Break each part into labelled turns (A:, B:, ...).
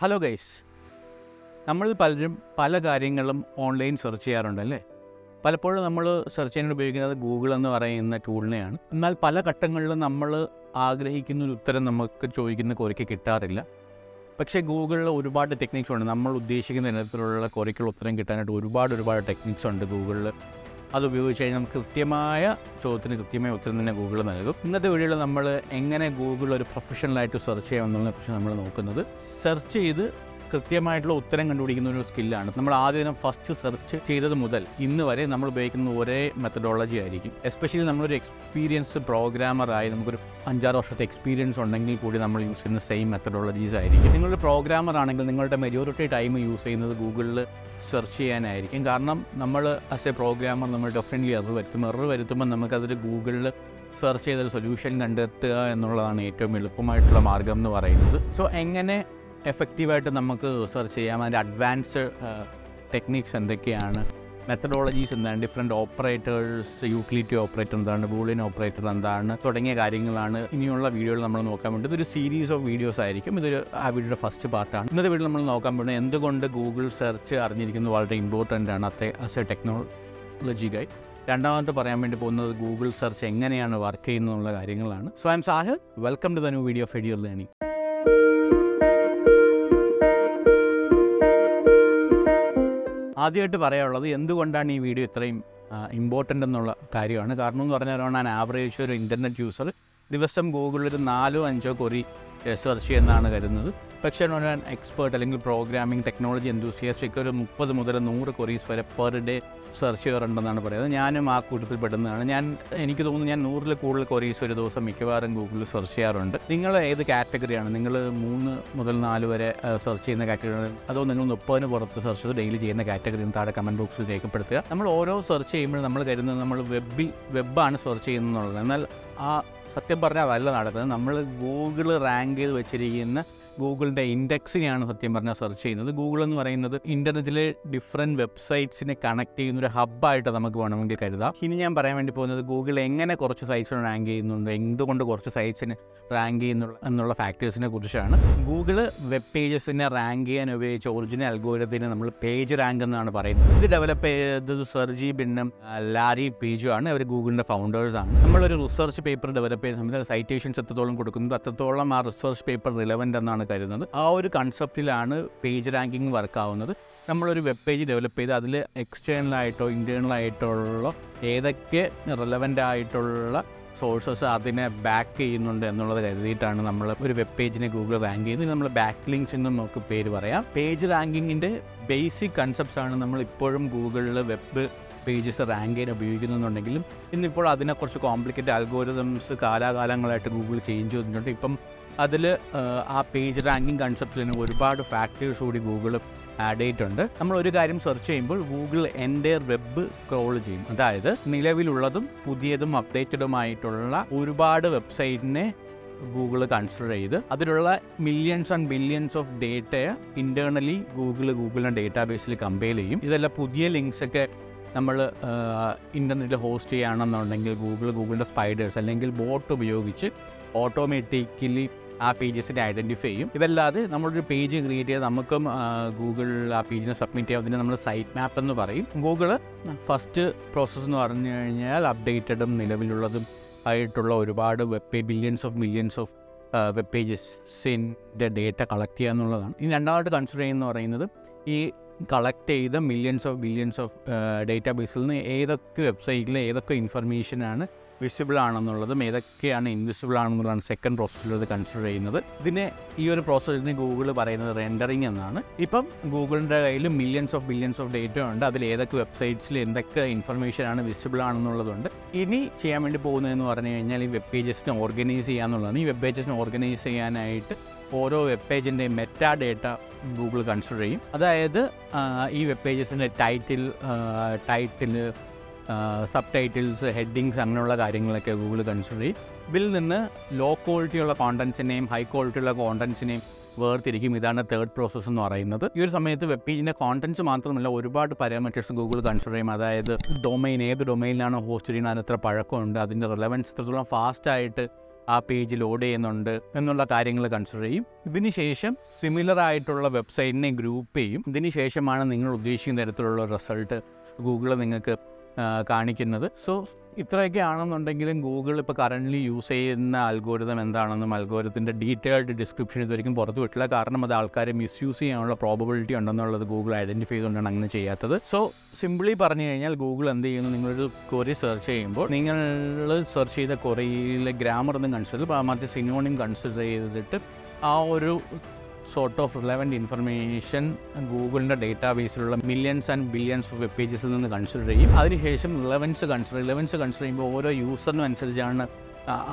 A: Hello guys, നമ്മൾ പലരും പല കാര്യങ്ങളും ഓൺലൈൻ സെർച്ച് ചെയ്യാറുണ്ടല്ലേ. പലപ്പോഴും നമ്മൾ സെർച്ച് ചെയ്യാൻ ഉപയോഗിക്കുന്നത് ഗൂഗിൾ എന്ന് പറയുന്ന ടൂളിനെയാണ്. എന്നാൽ പല ഘട്ടങ്ങളിലും നമ്മൾ ആഗ്രഹിക്കുന്ന ഒരു ഉത്തരം നമുക്ക് ചോദിക്കുന്ന കുറിക്ക് കിട്ടാറില്ല. പക്ഷേ ഗൂഗിളിൽ ഒരുപാട് ടെക്നിക്സ് ഉണ്ട്. നമ്മൾ ഉദ്ദേശിക്കുന്ന ഇനത്തിലുള്ള കുറിക്കുള്ള ഉത്തരം കിട്ടാനായിട്ട് ഒരുപാട് ടെക്നിക്സ് ഉണ്ട് ഗൂഗിളിൽ. അത് ഉപയോഗിച്ച് കഴിഞ്ഞാൽ നമുക്ക് കൃത്യമായ ചോദ്യത്തിന് കൃത്യമായ ഉത്തരം തന്നെ ഗൂഗിൾ നൽകും. ഇന്നത്തെ വീഡിയോയിൽ നമ്മൾ എങ്ങനെ ഗൂഗിൾ ഒരു പ്രൊഫഷണലായിട്ട് സെർച്ച് ചെയ്യാമെന്നുള്ളതിനെ കുറിച്ച് നമ്മൾ നോക്കുന്നത്. സെർച്ച് ചെയ്ത് കൃത്യമായിട്ടുള്ള ഉത്തരം കണ്ടുപിടിക്കുന്ന ഒരു സ്കില്ലാണ്. നമ്മൾ ആദ്യം ഫസ്റ്റ് സെർച്ച് ചെയ്തത് മുതൽ ഇന്ന് വരെ നമ്മൾ ഉപയോഗിക്കുന്ന ഒരേ മെത്തഡോളജി ആയിരിക്കും. എസ്പെഷ്യലി നമ്മളൊരു എക്സ്പീരിയൻസ്ഡ് പ്രോഗ്രാമറായി നമുക്കൊരു 5-6 വർഷത്തെ എക്സ്പീരിയൻസ് ഉണ്ടെങ്കിൽ കൂടി നമ്മൾ യൂസ് ചെയ്യുന്ന സെയിം മെത്തഡോളജീസ് ആയിരിക്കും. നിങ്ങളൊരു പ്രോഗ്രാമർ ആണെങ്കിൽ നിങ്ങളുടെ മെജോറിറ്റി ടൈം യൂസ് ചെയ്യുന്നത് ഗൂഗിളിൽ സെർച്ച് ചെയ്യാനായിരിക്കും. കാരണം നമ്മൾ ആസ് എ പ്രോഗ്രാമർ നമ്മൾ ഡെഫിനറ്റ്ലി എറർ വരുത്തുമ്പോൾ നമുക്കതൊരു ഗൂഗിളിൽ സെർച്ച് ചെയ്തൊരു സൊല്യൂഷൻ കണ്ടെത്തുക എന്നുള്ളതാണ് ഏറ്റവും എളുപ്പമായിട്ടുള്ള മാർഗം എന്ന് പറയുന്നത്. സോ എങ്ങനെ എഫക്റ്റീവായിട്ട് നമുക്ക് സെർച്ച് ചെയ്യാം, അതിൻ്റെ അഡ്വാൻസ്ഡ് ടെക്നിക്സ് എന്തൊക്കെയാണ്, മെത്തഡോളജീസ് എന്താണ്, ഡിഫറെൻറ്റ് ഓപ്പറേറ്റേഴ്സ്, യൂട്ടിലിറ്റി ഓപ്പറേറ്റർ എന്താണ്, ബൂളിയൻ ഓപ്പറേറ്റർ എന്താണ് തുടങ്ങിയ കാര്യങ്ങളാണ് ഇനിയുള്ള വീഡിയോയിൽ നമ്മൾ നോക്കാൻ വേണ്ടി. ഇതൊരു സീരീസ് ഓഫ് വീഡിയോസ് ആയിരിക്കും. ഇതൊരു ആ വീഡിയോയുടെ ഫസ്റ്റ് പാർട്ടാണ്. ഇന്നത്തെ വീഡിയോ നമ്മൾ നോക്കാൻ പോകുന്നത് എന്തുകൊണ്ട് ഗൂഗിൾ സെർച്ച് അറിഞ്ഞിരിക്കുന്നത് വളരെ ഇമ്പോർട്ടൻ്റ് ആണ് ആസ് എ ടെക്നോളജി ഗൈഡ്. രണ്ടാമത്തെ പറയാൻ വേണ്ടി പോകുന്നത് ഗൂഗിൾ സെർച്ച് എങ്ങനെയാണ് വർക്ക് ചെയ്യുന്നത് എന്നുള്ള കാര്യങ്ങളാണ്. So I am Sahir, welcome to the new video of Edure learning. ആദ്യമായിട്ട് പറയാനുള്ളത് എന്തുകൊണ്ടാണ് ഈ വീഡിയോ ഇത്രയും ഇമ്പോർട്ടൻ്റ് എന്നുള്ള കാര്യമാണ്. കാരണം എന്ന് പറഞ്ഞാൽ ഞാൻ ആവറേജ് ഒരു ഇൻ്റർനെറ്റ് യൂസർ ദിവസം ഗൂഗിളിൽ ഒരു 4-5 കൊറി സെർച്ച് ചെയ്യുന്നതാണ് കരുതുന്നത്. പക്ഷേ ഞാൻ എക്സ്പേർട്ട് അല്ലെങ്കിൽ പ്രോഗ്രാമിംഗ് ടെക്നോളജി എന്തൂസിയാസ്റ്റിക് ഒരു 30 മുതൽ 100 കൊറീസ് വരെ പെർ ഡേ സെർച്ച് ചെയ്യാറുണ്ടെന്നാണ് പറയുന്നത്. ഞാനും ആ കൂട്ടത്തിൽ പെടുന്നതാണ്. എനിക്ക് തോന്നുന്നു ഞാൻ 100-ൽ കൂടുതൽ കൊറീസ് ഒരു ദിവസം മിക്കവാറും ഗൂഗിളിൽ സെർച്ച് ചെയ്യാറുണ്ട്. നിങ്ങൾ ഏത് കാറ്റഗറിയാണ്? നിങ്ങൾ 3 മുതൽ 4 വരെ സെർച്ച് ചെയ്യുന്ന കാറ്റഗറിയാണ്, അതോ നിങ്ങൾ 30-ന് പുറത്ത് സെർച്ച് ചെയ്ത് ഡെയിലി ചെയ്യുന്ന കാറ്റഗറി താഴെ കമൻറ്റ് ബോക്സിൽ രേഖപ്പെടുത്തുക. നമ്മൾ ഓരോ സെർച്ച് ചെയ്യുമ്പോഴും നമ്മൾ കരുതുന്നത് നമ്മൾ വെബാണ് സെർച്ച് ചെയ്യുന്നതെന്നുള്ളത്. എന്നാൽ ആ സത്യം പറഞ്ഞാൽ അതല്ല നടക്കുന്നത്. നമ്മൾ ഗൂഗിൾ റാങ്ക് ചെയ്ത് വെച്ചിരിക്കുന്ന ഗൂഗിളിൻ്റെ ഇൻഡെക്സിനെയാണ് സത്യം പറഞ്ഞാൽ സെർച്ച് ചെയ്യുന്നത്. ഗൂഗിൾ എന്ന് പറയുന്നത് ഇൻ്റർനെറ്റിലെ ഡിഫറെൻറ്റ് വെബ്സൈറ്റ്സിനെ കണക്ട് ചെയ്യുന്ന ഒരു ഹബ്ബായിട്ട് നമുക്ക് വേണമെങ്കിൽ കരുതാം. ഇനി ഞാൻ പറയാൻ വേണ്ടി പോകുന്നത് ഗൂഗിൾ എങ്ങനെ കുറച്ച് സൈറ്റ്സിന് റാങ്ക് ചെയ്യുന്നുണ്ട്, എന്തുകൊണ്ട് കുറച്ച് സൈറ്റ്സിന് റാങ്ക് എന്നുള്ള ഫാക്ടേഴ്സിനെ കുറിച്ചാണ്. ഗൂഗിൾ വെബ് പേജസിനെ റാങ്ക് ചെയ്യാൻ ഉപയോഗിച്ച ഒറിജിനൽ അൽഗോരിതത്തിനെ നമ്മൾ പേജ് റാങ്ക് എന്നാണ് പറയുന്നത്. ഇത് ഡെവലപ്പ് ചെയ്തത് സർജി ബിന്നും ലാരി പേജും ആണ്. അവർ ഗൂഗിളിൻ്റെ ഫൗണ്ടേഴ്സാണ്. നമ്മളൊരു റിസർച്ച് പേപ്പർ ഡെവലപ്പ് ചെയ്യുന്ന സമയത്ത് സൈറ്റേഷൻസ് എത്രത്തോളം കൊടുക്കുന്നത് അത്രത്തോളം ആ റിസർച്ച് പേപ്പർ റിലവൻ്റ് എന്നാണ് കരുതുന്നത്. ആ ഒരു കൺസെപ്റ്റിലാണ് പേജ് റാങ്കിങ് വർക്ക് ആവുന്നത്. നമ്മളൊരു വെബ് പേജ് ഡെവലപ്പ് ചെയ്ത് അതിൽ എക്സ്റ്റേണലായിട്ടോ ഇൻറ്റേർണലായിട്ടുള്ള ഏതൊക്കെ റെലവൻ്റ് ആയിട്ടുള്ള സോഴ്സസ് അതിനെ ബാക്ക് ചെയ്യുന്നുണ്ട് എന്നുള്ളത് കരുതിയിട്ടാണ് നമ്മൾ ഒരു വെബ് പേജിനെ ഗൂഗിൾ റാങ്ക് ചെയ്യുന്നത്. നമ്മൾ ബാക്ക് ലിങ്ക്സ് എന്നും നമുക്ക് പേര് പറയാം. പേജ് റാങ്കിങ്ങിൻ്റെ ബേസിക് കൺസെപ്റ്റ്സ് ആണ് നമ്മൾ ഇപ്പോഴും ഗൂഗിളിൽ വെബ് പേജസ് റാങ്ക് ചെയ്യാൻ ഉപയോഗിക്കുന്നുണ്ടെങ്കിലും ഇന്നിപ്പോൾ അതിനെക്കുറിച്ച് കോംപ്ലിക്കേറ്റഡ് അൽഗോരിതംസ് കാലാകാലങ്ങളായിട്ട് ഗൂഗിൾ ചേഞ്ച് ചെയ്തിട്ടുണ്ട്. ഇപ്പം അതിൽ ആ പേജ് റാങ്കിങ് കൺസെപ്റ്റിൽ തന്നെ ഒരുപാട് ഫാക്ടേഴ്സ് കൂടി ഗൂഗിൾ ആഡ് ചെയ്തിട്ടുണ്ട്. നമ്മളൊരു കാര്യം സെർച്ച് ചെയ്യുമ്പോൾ ഗൂഗിൾ എൻ്റെ വെബ് ക്രോൾ ചെയ്യും. അതായത് നിലവിലുള്ളതും പുതിയതും അപ്ഡേറ്റഡുമായിട്ടുള്ള ഒരുപാട് വെബ്സൈറ്റിനെ ഗൂഗിൾ കൺസിഡർ ചെയ്ത് അതിലുള്ള മില്യൺസ് ആൻഡ് ബില്യൺസ് ഓഫ് ഡേറ്റയെ ഇൻറ്റേർണലി ഗൂഗിളിൻ്റെ ഡേറ്റാബേസിൽ കമ്പയർ ചെയ്യും. ഇതെല്ലാം പുതിയ ലിങ്ക്സൊക്കെ നമ്മൾ ഇൻ്റർനെറ്റിൽ ഹോസ്റ്റ് ചെയ്യുകയാണെന്നുണ്ടെങ്കിൽ ഗൂഗിളിൻ്റെ സ്പൈഡേഴ്സ് അല്ലെങ്കിൽ ബോട്ട് ഉപയോഗിച്ച് ഓട്ടോമാറ്റിക്കലി ആ പേജസിനെ ഐഡൻറ്റിഫൈ ചെയ്യും. ഇതല്ലാതെ നമ്മളൊരു പേജ് ക്രിയേറ്റ് ചെയ്ത് നമുക്കും ഗൂഗിൾ ആ പേജിനെ സബ്മിറ്റ് ചെയ്യാം. അതിനെ നമ്മൾ സൈറ്റ് മാപ്പ് എന്ന് പറയും. ഗൂഗിൾ ഫസ്റ്റ് പ്രോസസ്സ് എന്ന് പറഞ്ഞു കഴിഞ്ഞാൽ അപ്ഡേറ്റഡും നിലവിലുള്ളതും ആയിട്ടുള്ള ഒരുപാട് മില്യൺസ് ഓഫ് വെബ് പേജസിൻ്റെ ഡേറ്റ കളക്ട് ചെയ്യുക എന്നുള്ളതാണ്. ഇനി രണ്ടാമത് കൺസിഡർ ചെയ്യുന്നത് പറയുന്നത് ഈ കളക്ട് ചെയ്ത ബില്യൺസ് ഓഫ് ഡേറ്റാബേസിൽ നിന്ന് ഏതൊക്കെ വെബ്സൈറ്റിൽ ഏതൊക്കെ ഇൻഫർമേഷനാണ് വിസിബിൾ ആണെന്നുള്ളതും ഏതൊക്കെയാണ് ഇൻവിസിബിൾ ആണെന്നുള്ളതാണ് സെക്കൻഡ് പ്രോസസ്സിലത് കൺസിഡർ ചെയ്യുന്നത്. ഈ ഒരു പ്രോസസ്സിന് ഗൂഗിൾ പറയുന്നത് റെൻഡറിങ് എന്നാണ്. ഇപ്പം ഗൂഗിളിൻ്റെ കയ്യിൽ മില്യൺസ് ഓഫ് ഡേറ്റ ഉണ്ട്. അതിൽ ഏതൊക്കെ വെബ്സൈറ്റ്സിൽ എന്തൊക്കെ ഇൻഫർമേഷനാണ് വിസിബിൾ ആണെന്നുള്ളതുണ്ട്. ഇനി ചെയ്യാൻ വേണ്ടി പോകുന്നതെന്ന് പറഞ്ഞു കഴിഞ്ഞാൽ ഈ വെബ് പേജസിനെ ഓർഗനൈസ് ചെയ്യാന്നുള്ളതാണ്. ഈ വെബ് പേജസിനെ ഓർഗനൈസ് ചെയ്യാനായിട്ട് ഓരോ വെബ് പേജിൻ്റെ മെറ്റാ ഡേറ്റ ഗൂഗിൾ കൺസിഡർ ചെയ്യും. അതായത് ഈ വെബ് പേജസിൻ്റെ ടൈറ്റിൽ സബ് ടൈറ്റിൽസ്, ഹെഡിങ്സ് അങ്ങനെയുള്ള കാര്യങ്ങളൊക്കെ ഗൂഗിൾ കൺസിഡർ ചെയ്യും. ഇതിൽ നിന്ന് ലോ ക്വാളിറ്റിയുള്ള കോണ്ടൻസിനെയും ഹൈ ക്വാളിറ്റിയുള്ള കോണ്ടൻസിനെയും വേർതിരിക്കും. ഇതാണ് തേർഡ് പ്രോസസ്സ് എന്ന് പറയുന്നത്. ഈ ഒരു സമയത്ത് വെബ് പേജിൻ്റെ കോണ്ടൻസ് മാത്രമല്ല ഒരുപാട് പാരാമീറ്റേഴ്സ് ഗൂഗിൾ കൺസിഡർ ചെയ്യും. അതായത് ഏത് ഡൊമൈനിലാണോ ഹോസ്റ്റ് ചെയ്യുന്നത്, അതിന് എത്ര പഴക്കമുണ്ട്, അതിൻ്റെ റിലവൻസ് എത്രത്തോളം ഫാസ്റ്റായിട്ട് ആ പേജ് ലോഡ് ചെയ്യുന്നുണ്ട് എന്നുള്ള കാര്യങ്ങൾ കൺസിഡർ ചെയ്യും. ഇതിന് ശേഷം സിമിലർ ആയിട്ടുള്ള വെബ്സൈറ്റിനെ ഗ്രൂപ്പ് ചെയ്യും. ഇതിന് ശേഷമാണ് നിങ്ങൾ ഉദ്ദേശിക്കുന്ന തരത്തിലുള്ള റിസൾട്ട് ഗൂഗിൾ നിങ്ങൾക്ക് കാണിക്കുന്നത്. സോ ഇത്രയൊക്കെ ആണെന്നുണ്ടെങ്കിലും ഗൂഗിൾ ഇപ്പോൾ കറൻ്റ്ലി യൂസ് ചെയ്യുന്ന അൽഗോരിതം എന്താണെന്നും അൽഗോരിതത്തിൻ്റെ ഡീറ്റെയിൽഡ് ഡിസ്ക്രിപ്ഷൻ ഇതുവരെയും പുറത്തു വിട്ടില്ല. കാരണം അത് ആൾക്കാരെ മിസ്യൂസ് ചെയ്യാനുള്ള പ്രോബബിലിറ്റി ഉണ്ടെന്നുള്ളത് ഗൂഗിൾ ഐഡൻറ്റിഫൈ ചെയ്തുകൊണ്ടാണ് അങ്ങനെ ചെയ്യാത്തത്. സോ സിംപ്ലി പറഞ്ഞു കഴിഞ്ഞാൽ ഗൂഗിൾ എന്ത് ചെയ്യുന്നു, നിങ്ങളൊരു ക്വറി സെർച്ച് ചെയ്യുമ്പോൾ നിങ്ങൾ സെർച്ച് ചെയ്ത ക്വറിയിലെ ഗ്രാമർ ഒന്നും കൺസിഡർ മറിച്ച് സിനോണിം കൺസിഡർ ചെയ്തിട്ട് ആ ഒരു സോർട്ട് ഓഫ് റിലവൻറ്റ് ഇൻഫർമേഷൻ ഗൂഗിളിൻ്റെ ഡേറ്റാബേസിലുള്ള millions and billions of web പേജസിൽ നിന്ന് കൺസിഡർ ചെയ്യും. അതിനുശേഷം റിലവൻസ് കൺസിഡർ ചെയ്യുമ്പോൾ ഓരോ യൂസറിനും അനുസരിച്ചാണ്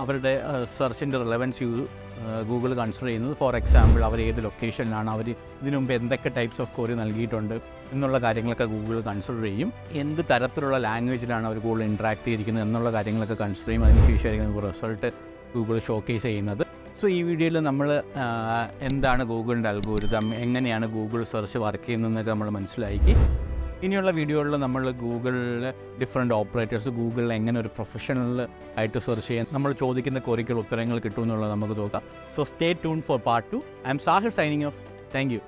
A: അവരുടെ സെർച്ചിൻ്റെ റിലവൻസ് ഗൂഗിൾ കൺസിഡർ ചെയ്യുന്നത്. ഫോർ എക്സാമ്പിൾ, അവർ ഏത് ലൊക്കേഷനിലാണ്, അവർ ഇതിനു മുമ്പ് എന്തൊക്കെ ടൈപ്സ് ഓഫ് ക്വറി നൽകിയിട്ടുണ്ട് എന്നുള്ള കാര്യങ്ങളൊക്കെ ഗൂഗിൾ കൺസിഡർ ചെയ്യും. എന്ത് തരത്തിലുള്ള ലാംഗ്വേജിലാണ് അവർ ഗൂഗിൾ ഇൻട്രാക്ട് ചെയ്തിരിക്കുന്നത് എന്നുള്ള കാര്യങ്ങളൊക്കെ കൺസിഡർ ചെയ്യും. അതിനുശേഷമായിരിക്കും റിസൾട്ട് ഗൂഗിൾ ഷോക്കേസ് ചെയ്യുന്നത്. സോ ഈ വീഡിയോയിൽ നമ്മൾ എന്താണ് ഗൂഗിളിൻ്റെ അൽഗോരിതം, എങ്ങനെയാണ് ഗൂഗിൾ സെർച്ച് വർക്ക് ചെയ്യുന്നതെന്നൊക്കെ നമ്മൾ മനസ്സിലാക്കി. ഇനിയുള്ള വീഡിയോകളിൽ നമ്മൾ ഗൂഗിളിലെ ഡിഫറെൻറ്റ് ഓപ്പറേറ്റേഴ്സ്, ഗൂഗിളിൽ എങ്ങനെ ഒരു പ്രൊഫഷണൽ ആയിട്ട് സെർച്ച് ചെയ്യാൻ നമ്മൾ ചോദിക്കുന്ന ക്വറിക്കുള്ള ഉത്തരങ്ങൾ കിട്ടുമെന്നുള്ളത് നമുക്ക് നോക്കാം. So stay tune for part 2. I am Sahir signing off. Thank U.